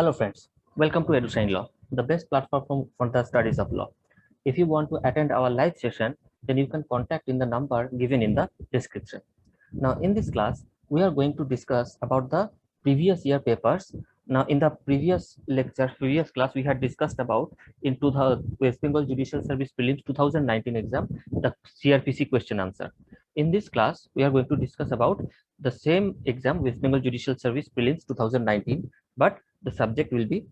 Hello friends, welcome to EduShine Law, the best platform for the studies of law. If you want to attend our live session, then you can contact in the number given in the description. Now in this class, we are going to discuss about the previous year papers. Now in the previous class, we had discussed about into the West Bengal Judicial Service Prelims 2019 exam, the CRPC question answer. In this class, we are going to discuss about the same exam, West Bengal Judicial Service Prelims 2019, but the subject will be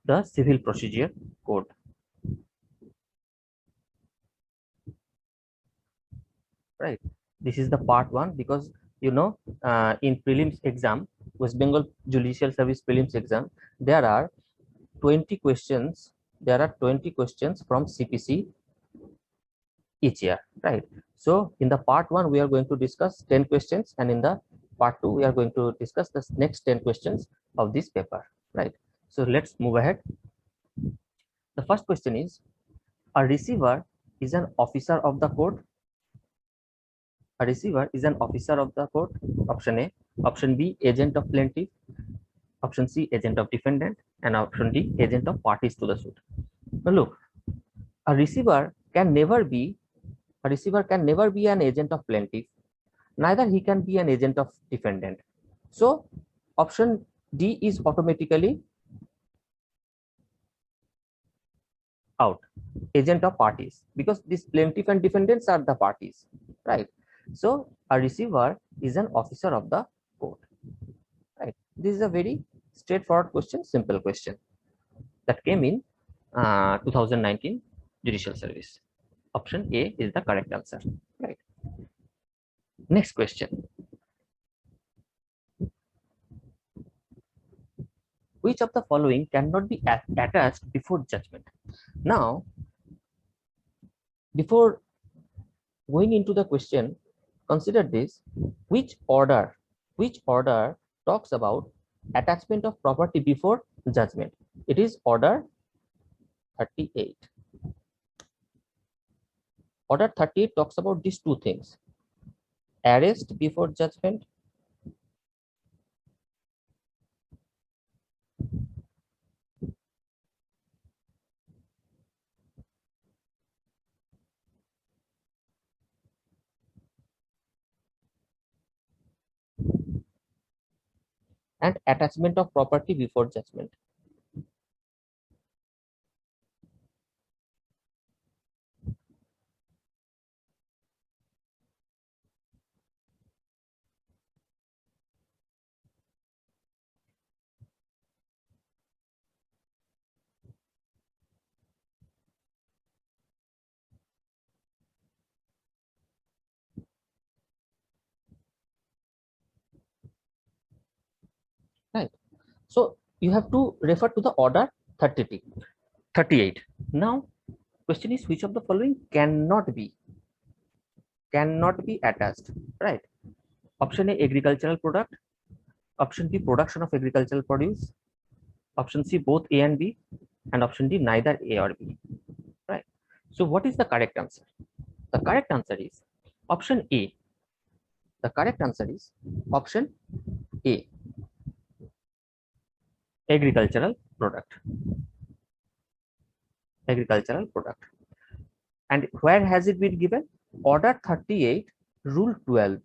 the Civil Procedure Code. Right. This is the part one because in prelims exam, West Bengal Judicial Service prelims exam, there are 20 questions. There are 20 questions from CPC each year. Right. So in the part one, we are going to discuss 10 questions, and in the part two, we are going to discuss the next 10 questions of this paper. Right. So let's move ahead. The first question is, a receiver is an officer of the court. A receiver is an officer of the court. Option A. Option B, agent of plaintiff. Option C, agent of defendant. And option D, agent of parties to the suit. Now look, a receiver can never be an agent of plaintiff. Neither he can be an agent of defendant. So option D is automatically out. Agent of parties, because this plaintiff and defendants are the parties, right? So a receiver is an officer of the court, right? This is a very straightforward question, simple question that came in 2019 Judicial Service. Option A is the correct answer, right? Next question. Which of the following cannot be attached before judgment? Now, before going into the question, consider this. Which order talks about attachment of property before judgment? It is order 38. Order 38 talks about these two things: arrest before judgment and attachment of property before judgment. Right. So you have to refer to the order 38. Now, question is, which of the following cannot be attached? Right. Option A, agricultural product. Option B, production of agricultural produce. Option C, both A and B. And option D, neither A or B. Right. So what is the correct answer? The correct answer is option A. The correct answer is option A, agricultural product. Agricultural product. And where has it been given? Order 38, Rule 12,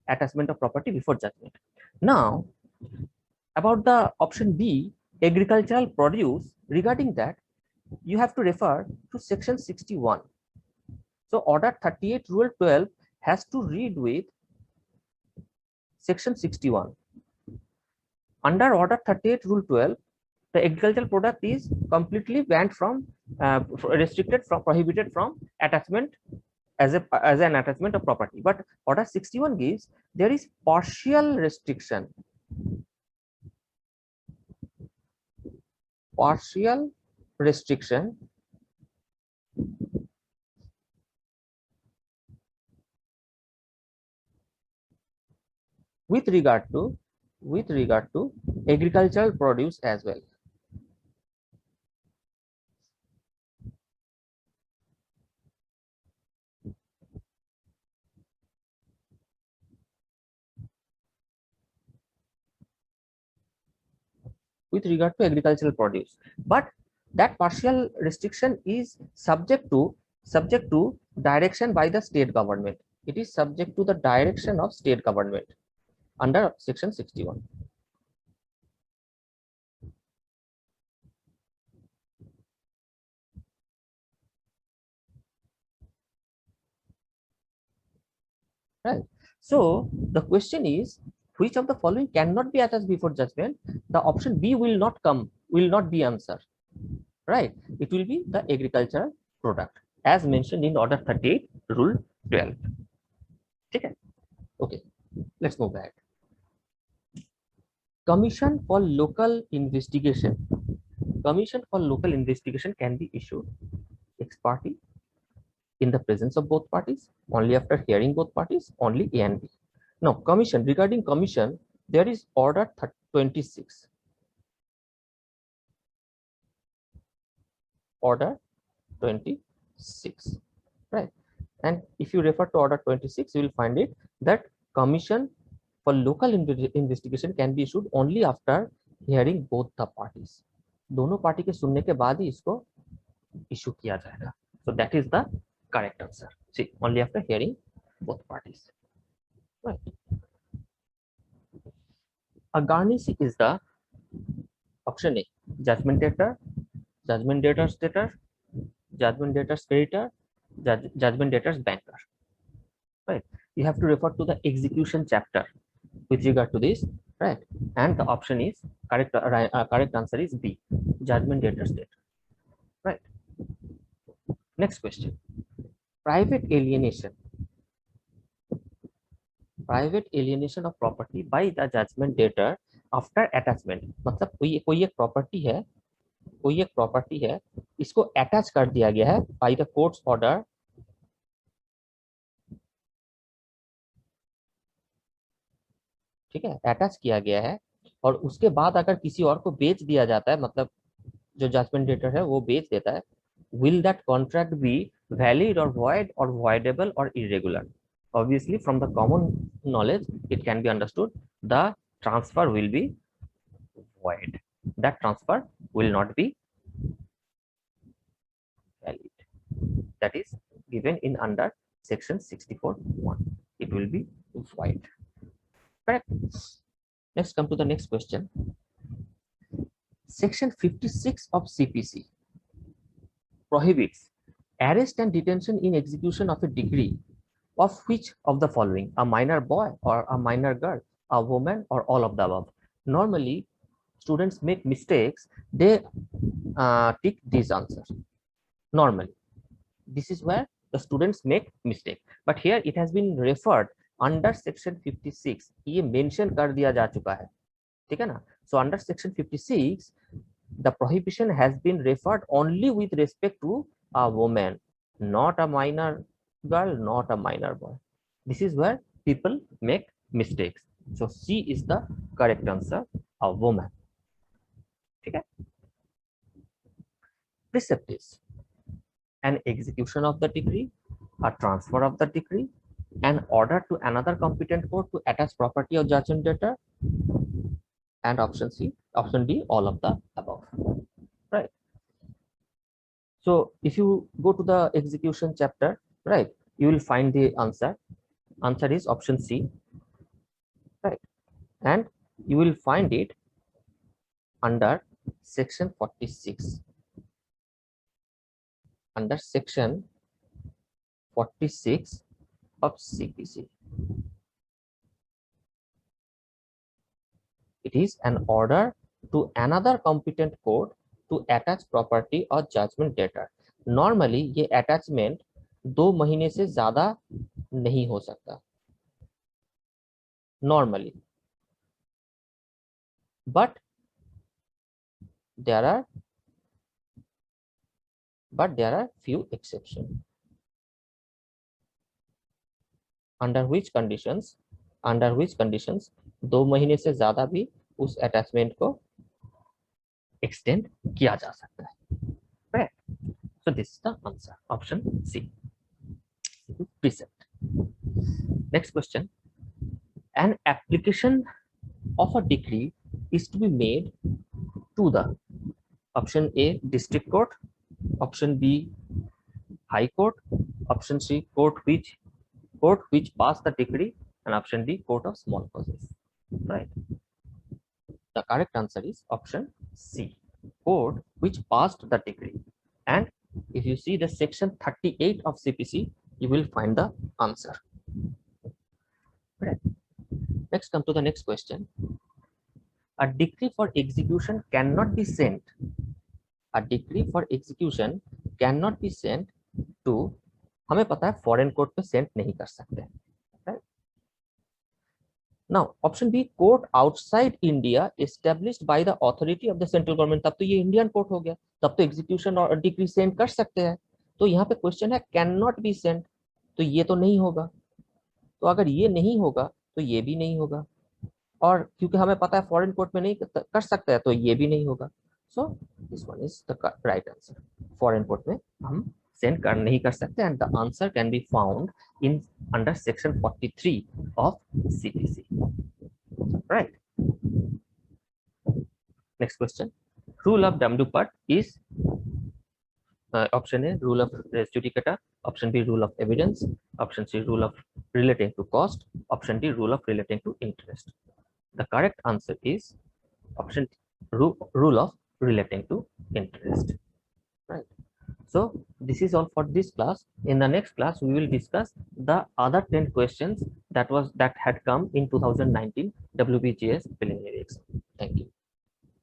attachment of property before judgment. Now, about the option B, agricultural produce, regarding that, you have to refer to section 61. So order 38, Rule 12 has to read with section 61. Under order 38, Rule 12, the agricultural product is completely banned from, restricted from, prohibited from attachment as an attachment of property. But order 61 gives there is partial restriction. Partial restriction with regard to agricultural produce as well. with regard to agricultural produce, but that partial restriction is subject to direction by the state government. It is subject to the direction of state government under section 61. Right. So the question is, which of the following cannot be attached before judgment? The option B will not be answer. Right. It will be the agricultural product as mentioned in order 38 rule 12. Okay. Okay. Let's move back. Commission for local investigation. Commission for local investigation can be issued ex parte in the presence of both parties, only after hearing both parties, only A and B. Now, commission, regarding commission, there is order 26. Order 26, right? And if you refer to order 26, you will find it that commission for local investigation can be issued only after hearing both the parties. दोनों party के सुनने के बाद ही इसको issue किया जाएगा. So that is the correct answer. See, only after hearing both parties. Right. A garnishee is the option A, judgment debtor, judgment debtor's debtor, judgment debtor's creditor, judgment debtor's banker. Right. You have to refer to the execution chapter with regard to this, right? And the option is correct. Correct answer is B, judgment debtor's debtor. Right. Next question. Private alienation. Private alienation of property by the judgment debtor after attachment. मतलब कोई एक property है, इसको attach कर दिया गया है by the court's order. ठीक है, अटैच किया गया है और उसके बाद अगर किसी और को बेच दिया जाता है, मतलब जो जजमेंट डेटर है वो बेच देता है, will that contract be valid or void or voidable or irregular? Obviously, from the common knowledge, it can be understood the transfer will be void. That transfer will not be valid. That is given in under section 64(1). It will be void. Correct. Next, come to the next question. Section 56 of CPC prohibits arrest and detention in execution of a decree of which of the following? A minor boy or a minor girl, a woman, or all of the above. Normally, students make mistakes. They tick these answers. Normally, this is where the students make mistake. But here it has been referred under section 56. ये mention कर दिया जा चुका है, ठीक है ना? So under section 56, the prohibition has been referred only with respect to a woman, not a minor girl, not a minor boy. This is where people make mistakes. So C is the correct answer, a woman. Okay. Precept is an execution of the decree, a transfer of the decree, an order to another competent court to attach property of judgment debtor, and option C, option D, all of the above. Right. So if you go to the execution chapter, right, you will find the answer. Answer is option C, right? And you will find it under section 46. Under section 46 of CPC. It is an order to another competent court to attach property or judgment debtor. Normally ये attachment 2 महीने से ज्यादा नहीं हो सकता normally, but there are few exceptions under which conditions 2 महीने से ज्यादा भी उस attachment को extend किया जा सकता है. Right. So this is the answer, option C. Precept. Next question. An application of a decree is to be made to the option A district court, option B high court, option C court which passed the decree, and option D court of small causes. Right, the correct answer is option C, court which passed the decree. And if you see the section 38 of CPC, you will find the answer. Right. Next, come to the next question. A decree for execution cannot be sent. A decree for execution cannot be sent to, हमें पता है foreign court पे send नहीं कर सकते. Right? Now, option B, court outside India established by the authority of the central government. तब तो ये इंडियन कोर्ट हो गया, तब तो एग्जीक्यूशन और डिक्री सेंड कर सकते हैं. तो यहाँ पे क्वेश्चन है कैन नॉट बी सेंड, तो ये तो नहीं होगा. तो अगर ये नहीं होगा तो ये भी नहीं होगा, और क्योंकि हमें पता है फॉरेन कोर्ट में नहीं कर सकते हैं तो ये भी नहीं होगा. So this one is the right answer. Foreign court में हम सेंड कर नहीं कर सकते, and the answer can be found in under section 43 of CPC. Right. Next question. Rule of डम डू part is option A rule of res judicata, option B rule of evidence, option C rule of relating to cost, option D rule of relating to interest. The correct answer is option rule of relating to interest. Right. So this is all for this class. In the next class we will discuss the other 10 questions that had come in 2019 WBGS preliminary exam. Thank you.